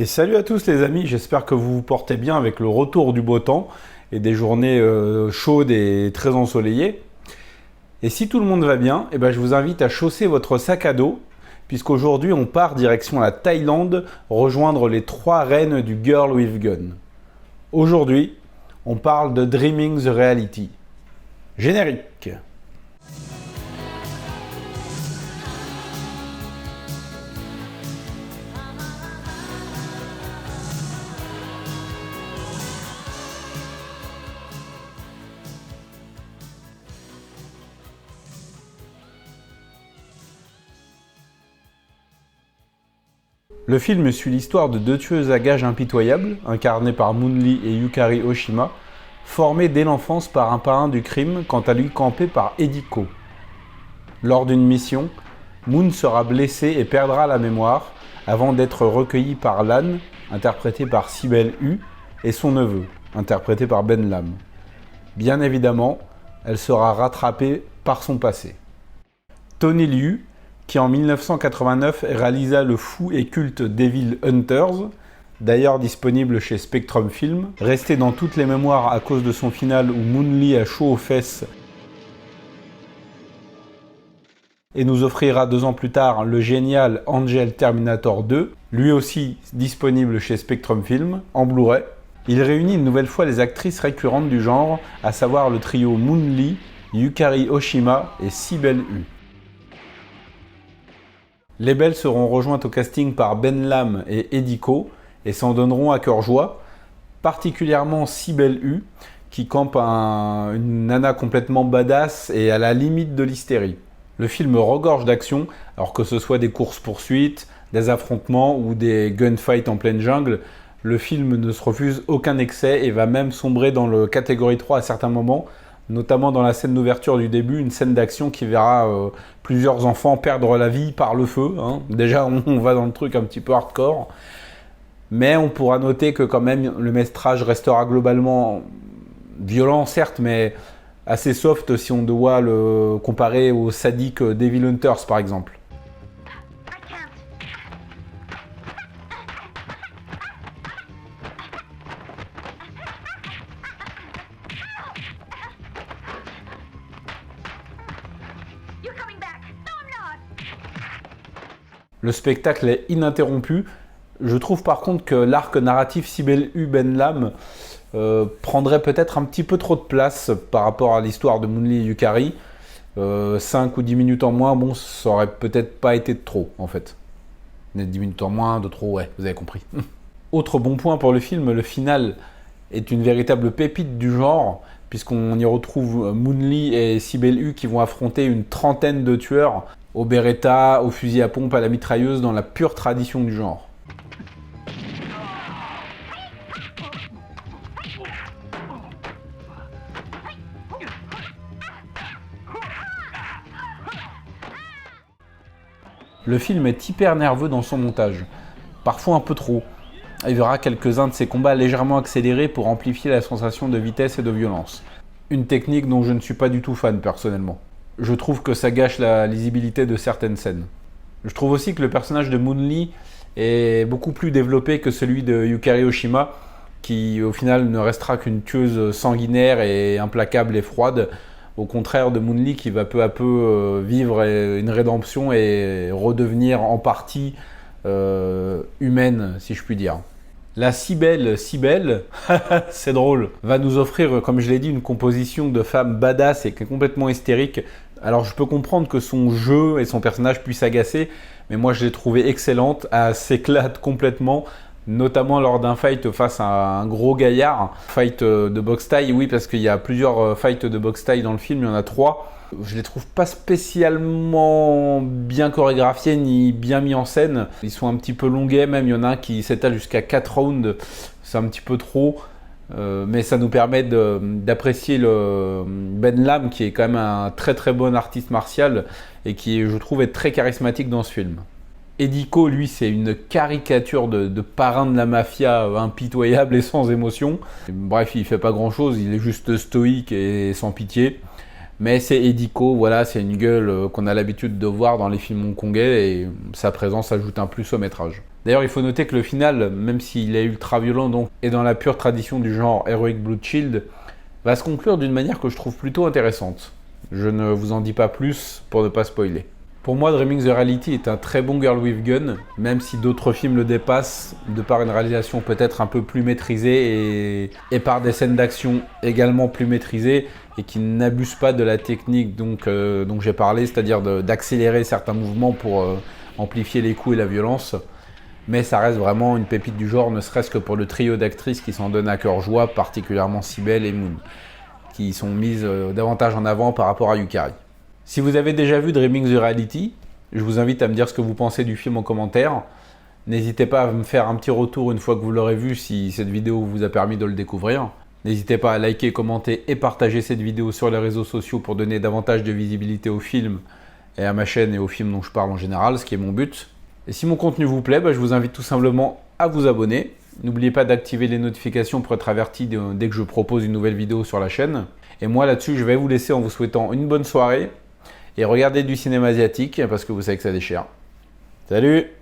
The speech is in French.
Et salut à tous les amis, j'espère que vous vous portez bien avec le retour du beau temps et des journées chaudes et très ensoleillées. Et si tout le monde va bien, je vous invite à chausser votre sac à dos, puisqu'aujourd'hui on part direction la Thaïlande rejoindre les 3 reines du Girl with Gun. Aujourd'hui, on parle de Dreaming the Reality. Générique. Le film suit l'histoire de 2 tueuses à gages impitoyables, incarnées par Moon Lee et Yukari Oshima, formées dès l'enfance par un parrain du crime, quant à lui campé par Eddie Ko. Lors d'une mission, Moon sera blessé et perdra la mémoire, avant d'être recueilli par Lan, interprété par Sibel Hu, et son neveu, interprété par Ben Lam. Bien évidemment, elle sera rattrapée par son passé. Tony Liu, qui en 1989 réalisa le fou et culte Devil Hunters, d'ailleurs disponible chez Spectrum Film, resté dans toutes les mémoires à cause de son final où Moon Lee a chaud aux fesses, et nous offrira 2 ans plus tard le génial Angel Terminator 2, lui aussi disponible chez Spectrum Film, en Blu-ray. Il réunit une nouvelle fois les actrices récurrentes du genre, à savoir le trio Moon Lee, Yukari Oshima et Sibel Hu. Les belles seront rejointes au casting par Ben Lam et Eddie Ko et s'en donneront à cœur joie, particulièrement Sibel Hu, qui campe une nana complètement badass et à la limite de l'hystérie. Le film regorge d'action, alors que ce soit des courses-poursuites, des affrontements ou des gunfights en pleine jungle, le film ne se refuse aucun excès et va même sombrer dans le catégorie 3 à certains moments, notamment dans la scène d'ouverture du début, une scène d'action qui verra plusieurs enfants perdre la vie par le feu. Déjà, on va dans le truc un petit peu hardcore. Mais on pourra noter que quand même, le métrage restera globalement violent, certes, mais assez soft si on doit le comparer au sadique Devil Hunters, par exemple. Le spectacle est ininterrompu. Je trouve par contre que l'arc narratif Sibel Hu Ben Lam prendrait peut-être un petit peu trop de place par rapport à l'histoire de Moon Lee et Yukari. 5 ou 10 minutes en moins, bon, ça aurait peut-être pas été de trop en fait. 10 minutes en moins, de trop, ouais, vous avez compris. Autre bon point pour le film, le final est une véritable pépite du genre, puisqu'on y retrouve Moon Lee et Sibel Hu qui vont affronter une 30aine de tueurs au Beretta, au fusil à pompe, à la mitrailleuse, dans la pure tradition du genre. Le film est hyper nerveux dans son montage, parfois un peu trop. Il y aura quelques-uns de ces combats légèrement accélérés pour amplifier la sensation de vitesse et de violence. Une technique dont je ne suis pas du tout fan personnellement. Je trouve que ça gâche la lisibilité de certaines scènes. Je trouve aussi que le personnage de Moon Lee est beaucoup plus développé que celui de Yukari Oshima, qui au final ne restera qu'une tueuse sanguinaire et implacable et froide, au contraire de Moon Lee qui va peu à peu vivre une rédemption et redevenir en partie humaine, si je puis dire. La Sibel, c'est drôle, va nous offrir, comme je l'ai dit, une composition de femme badass et complètement hystérique. Alors je peux comprendre que son jeu et son personnage puissent agacer, mais moi je l'ai trouvée excellente, elle s'éclate complètement, notamment lors d'un fight face à un gros gaillard. Fight de boxe thaï, oui, parce qu'il y a plusieurs fights de boxe thaï dans le film, il y en a 3. Je les trouve pas spécialement bien chorégraphiés ni bien mis en scène. Ils sont un petit peu longuets même, il y en a un qui s'étale jusqu'à 4 rounds, c'est un petit peu trop. Mais ça nous permet d'apprécier le Ben Lam, qui est quand même un très très bon artiste martial et qui, je trouve, est très charismatique dans ce film. Eddie Ko, lui, c'est une caricature de parrain de la mafia impitoyable et sans émotion. Bref, il fait pas grand chose, il est juste stoïque et sans pitié. Mais c'est Ediko, voilà, c'est une gueule qu'on a l'habitude de voir dans les films hongkongais et sa présence ajoute un plus au métrage. D'ailleurs, il faut noter que le final, même s'il est ultra violent donc, et dans la pure tradition du genre Heroic Blood Shield, va se conclure d'une manière que je trouve plutôt intéressante. Je ne vous en dis pas plus pour ne pas spoiler. Pour moi, Dreaming the Reality est un très bon Girl with Gun, même si d'autres films le dépassent, de par une réalisation peut-être un peu plus maîtrisée et par des scènes d'action également plus maîtrisées et qui n'abusent pas de la technique dont j'ai parlé, c'est-à-dire d'accélérer certains mouvements pour amplifier les coups et la violence. Mais ça reste vraiment une pépite du genre, ne serait-ce que pour le trio d'actrices qui s'en donnent à cœur joie, particulièrement Cybèle et Moon, qui sont mises davantage en avant par rapport à Yukari. Si vous avez déjà vu Dreaming the Reality, je vous invite à me dire ce que vous pensez du film en commentaire. N'hésitez pas à me faire un petit retour une fois que vous l'aurez vu si cette vidéo vous a permis de le découvrir. N'hésitez pas à liker, commenter et partager cette vidéo sur les réseaux sociaux pour donner davantage de visibilité au film et à ma chaîne et aux films dont je parle en général, ce qui est mon but. Et si mon contenu vous plaît, je vous invite tout simplement à vous abonner. N'oubliez pas d'activer les notifications pour être averti dès que je propose une nouvelle vidéo sur la chaîne. Et moi là-dessus, je vais vous laisser en vous souhaitant une bonne soirée. Et regardez du cinéma asiatique parce que vous savez que ça déchire. Salut!